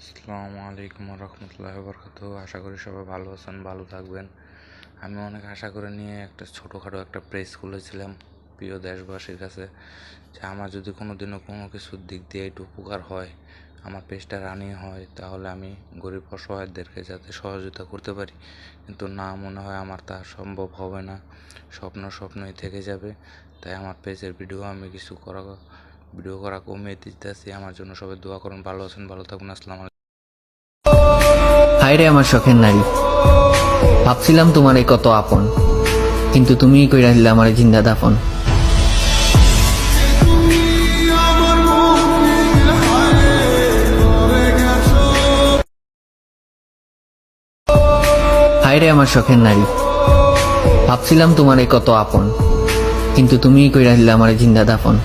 আসসালামু আলাইকুম রহমতুল্লাহি বরকাতুহু। আশা করি সবাই ভালো আছেন, ভালো থাকবেন। আমি অনেক আশা করে নিয়ে একটা ছোটোখাটো একটা পেজ খুলেছিলাম প্রিয় দেশবাসীর কাছে, যে আমার যদি কোনো দিনও কোনো কিছুর দিক দিয়ে একটু উপকার হয়, আমার পেজটা রানিং হয়, তাহলে আমি গরিব অসহায়দেরকে যাতে সহযোগিতা করতে পারি। কিন্তু না, মনে হয় আমার তা সম্ভব হবে না, স্বপ্নই থেকে যাবে। তাই আমার পেজের ভিডিও করা কমিয়ে দিতেছি। আমার জন্য সবাই দোয়া করুন। ভালো আছেন, ভালো থাকুন। আসসালামু আলাইকুম। হায়রে আমার শখের নারী, ভাবছিলাম তোমারে কত আপন, কিন্তু তুমিই কইরা দিলে আমার জিন্দা দাফন। হায়রে আমার শখের নারী, ভাবছিলাম তোমারে কত আপন, কিন্তু তুমিই কইরা দিলে আমার জিন্দা দাফন।